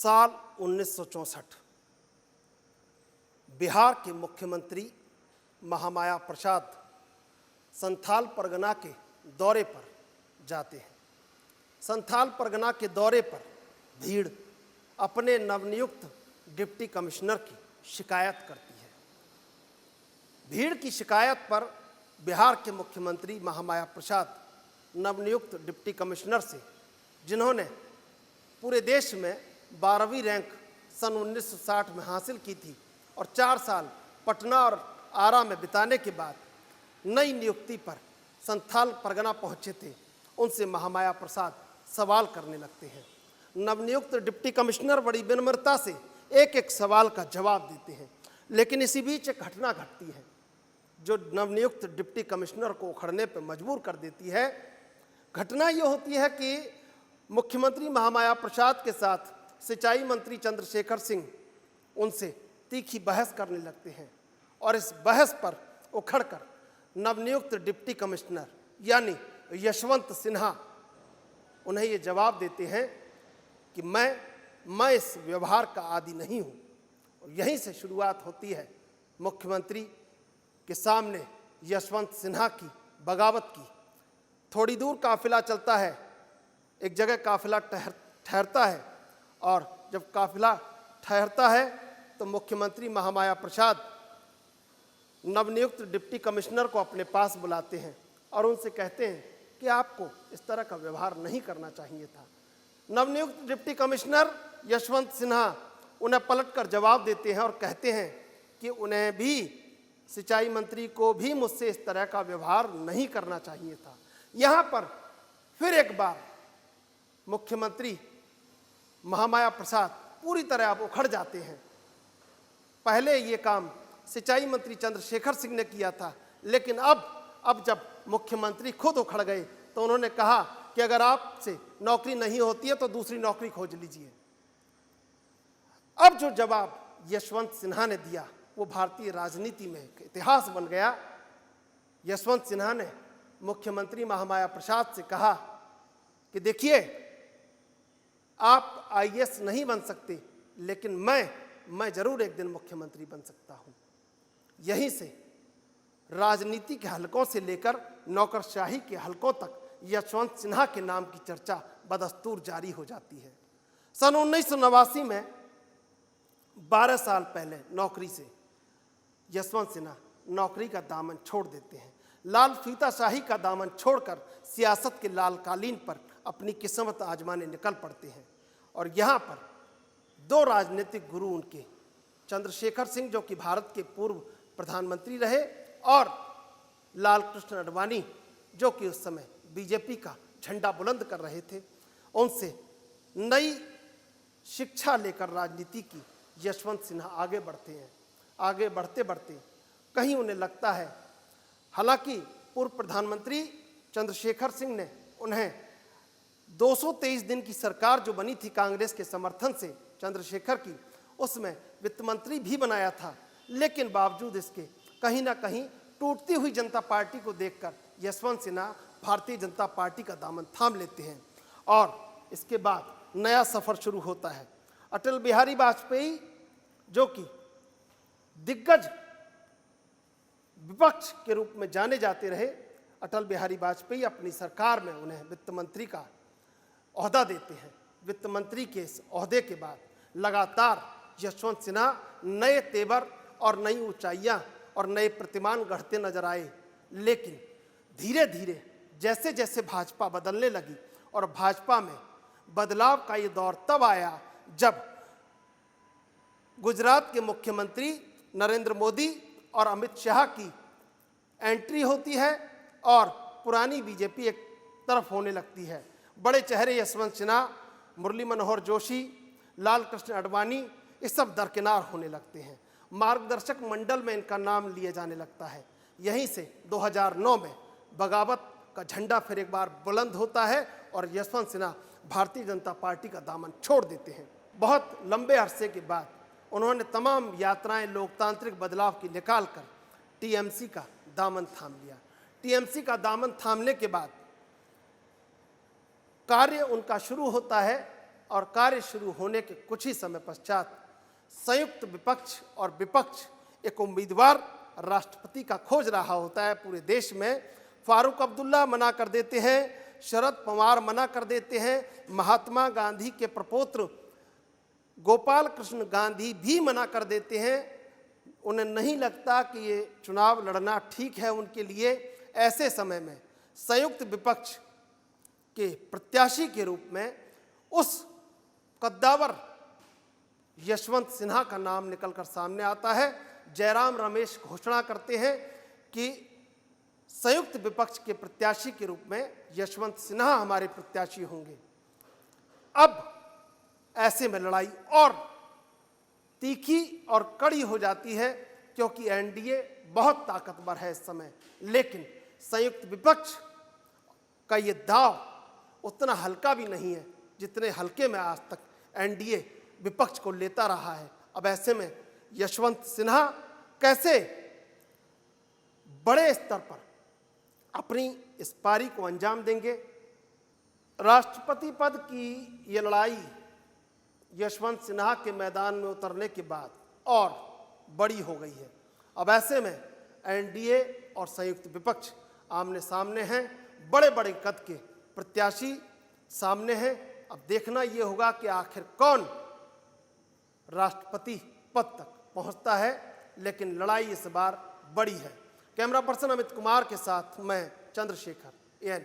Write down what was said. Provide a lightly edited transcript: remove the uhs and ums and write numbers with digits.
साल 1964 बिहार के मुख्यमंत्री महामाया प्रसाद संथाल परगना के दौरे पर जाते हैं। संथाल परगना के दौरे पर भीड़ अपने नवनियुक्त डिप्टी कमिश्नर की शिकायत करती है। भीड़ की शिकायत पर बिहार के मुख्यमंत्री महामाया प्रसाद नवनियुक्त डिप्टी कमिश्नर से, जिन्होंने पूरे देश में 12वीं रैंक सन 1960 में हासिल की थी और 4 साल पटना और आरा में बिताने के बाद नई नियुक्ति पर संथाल परगना पहुंचे थे, उनसे महामाया प्रसाद सवाल करने लगते हैं। नवनियुक्त डिप्टी कमिश्नर बड़ी विनम्रता से एक एक सवाल का जवाब देते हैं, लेकिन इसी बीच एक घटना घटती है जो नवनियुक्त डिप्टी कमिश्नर को उखड़ने पर मजबूर कर देती है। घटना ये होती है कि मुख्यमंत्री महामाया प्रसाद के साथ सिंचाई मंत्री चंद्रशेखर सिंह उनसे तीखी बहस करने लगते हैं और इस बहस पर उखड़कर नवनियुक्त डिप्टी कमिश्नर यानी यशवंत सिन्हा उन्हें ये जवाब देते हैं कि मैं इस व्यवहार का आदी नहीं हूँ। और यहीं से शुरुआत होती है मुख्यमंत्री के सामने यशवंत सिन्हा की बगावत की। थोड़ी दूर काफिला चलता है, एक जगह काफिला ठहरता है और जब काफिला ठहरता है तो मुख्यमंत्री महामाया प्रसाद नवनियुक्त डिप्टी कमिश्नर को अपने पास बुलाते हैं और उनसे कहते हैं कि आपको इस तरह का व्यवहार नहीं करना चाहिए था। नवनियुक्त डिप्टी कमिश्नर यशवंत सिन्हा उन्हें पलटकर जवाब देते हैं और कहते हैं कि उन्हें भी, सिंचाई मंत्री को भी मुझसे इस तरह का व्यवहार नहीं करना चाहिए था। यहाँ पर फिर एक बार मुख्यमंत्री महामाया प्रसाद पूरी तरह अब उखड़ जाते हैं। पहले ये काम सिंचाई मंत्री चंद्रशेखर सिंह ने किया था, लेकिन अब जब मुख्यमंत्री खुद उखड़ गए तो उन्होंने कहा कि अगर आपसे नौकरी नहीं होती है तो दूसरी नौकरी खोज लीजिए। अब जो जवाब यशवंत सिन्हा ने दिया वो भारतीय राजनीति में एक इतिहास बन गया। यशवंत सिन्हा ने मुख्यमंत्री महामाया प्रसाद से कहा कि देखिए, आप आईएएस नहीं बन सकते, लेकिन मैं जरूर एक दिन मुख्यमंत्री बन सकता हूं। यहीं से राजनीति के हलकों से लेकर नौकरशाही के हलकों तक यशवंत सिन्हा के नाम की चर्चा बदस्तूर जारी हो जाती है। सन 1989 में 12 साल पहले नौकरी से यशवंत सिन्हा नौकरी का दामन छोड़ देते हैं। लाल फीताशाही का दामन छोड़कर सियासत के लाल कालीन पर अपनी किस्मत आजमाने निकल पड़ते हैं। और यहाँ पर 2 राजनीतिक गुरु उनके, चंद्रशेखर सिंह जो कि भारत के पूर्व प्रधानमंत्री रहे और लाल कृष्ण आडवाणी जो कि उस समय बीजेपी का झंडा बुलंद कर रहे थे, उनसे नई शिक्षा लेकर राजनीति की यशवंत सिन्हा आगे बढ़ते हैं। आगे बढ़ते बढ़ते कहीं उन्हें लगता है, हालांकि पूर्व प्रधानमंत्री चंद्रशेखर सिंह ने उन्हें 223 दिन की सरकार जो बनी थी कांग्रेस के समर्थन से चंद्रशेखर की, उसमें वित्त मंत्री भी बनाया था, लेकिन बावजूद इसके कहीं ना कहीं टूटती हुई जनता पार्टी को देखकर यशवंत सिन्हा भारतीय जनता पार्टी का दामन थाम लेते हैं और इसके बाद नया सफर शुरू होता है। अटल बिहारी वाजपेयी जो कि दिग्गज विपक्ष के रूप में जाने जाते रहे, अटल बिहारी वाजपेयी अपनी सरकार में उन्हें वित्त मंत्री का ओहदा देते हैं। वित्त मंत्री के इस ओहदे के बाद लगातार यशवंत सिन्हा नए तेवर और नई ऊंचाइयां और नए प्रतिमान गढ़ते नजर आए, लेकिन धीरे धीरे जैसे जैसे भाजपा बदलने लगी और भाजपा में बदलाव का ये दौर तब आया जब गुजरात के मुख्यमंत्री नरेंद्र मोदी और अमित शाह की एंट्री होती है और पुरानी बीजेपी एक तरफ होने लगती है। बड़े चेहरे यशवंत सिन्हा, मुरली मनोहर जोशी, लाल कृष्ण आडवाणी, ये सब दरकिनार होने लगते हैं। मार्गदर्शक मंडल में इनका नाम लिया जाने लगता है। यहीं से 2009 में बगावत का झंडा फिर एक बार बुलंद होता है और यशवंत सिन्हा भारतीय जनता पार्टी का दामन छोड़ देते हैं। बहुत लंबे अरसे के बाद उन्होंने तमाम यात्राएं लोकतांत्रिक बदलाव की निकालकर टीएमसी का दामन थाम लिया। टीएमसी का दामन थामने के बाद कार्य उनका शुरू होता है और कार्य शुरू होने के कुछ ही समय पश्चात संयुक्त विपक्ष और विपक्ष एक उम्मीदवार राष्ट्रपति का खोज रहा होता है पूरे देश में। फारूक अब्दुल्ला मना कर देते हैं, शरद पवार मना कर देते हैं, महात्मा गांधी के प्रपौत्र गोपाल कृष्ण गांधी भी मना कर देते हैं। उन्हें नहीं लगता कि ये चुनाव लड़ना ठीक है उनके लिए। ऐसे समय में संयुक्त विपक्ष के प्रत्याशी के रूप में उस कद्दावर यशवंत सिन्हा का नाम निकलकर सामने आता है। जयराम रमेश घोषणा करते हैं कि संयुक्त विपक्ष के प्रत्याशी के रूप में यशवंत सिन्हा हमारे प्रत्याशी होंगे। अब ऐसे में लड़ाई और तीखी और कड़ी हो जाती है, क्योंकि एनडीए बहुत ताकतवर है इस समय। लेकिन संयुक्त विपक्ष का ये दाव उतना हल्का भी नहीं है जितने हल्के में आज तक एनडीए विपक्ष को लेता रहा है। अब ऐसे में यशवंत सिन्हा कैसे बड़े स्तर पर अपनी इस पारी को अंजाम देंगे। राष्ट्रपति पद की ये लड़ाई यशवंत सिन्हा के मैदान में उतरने के बाद और बड़ी हो गई है। अब ऐसे में एनडीए और संयुक्त विपक्ष आमने सामने हैं, बड़े बड़े कद के प्रत्याशी सामने हैं। अब देखना ये होगा कि आखिर कौन राष्ट्रपति पद तक पहुंचता है, लेकिन लड़ाई इस बार बड़ी है। कैमरा पर्सन अमित कुमार के साथ मैं चंद्रशेखर, AN।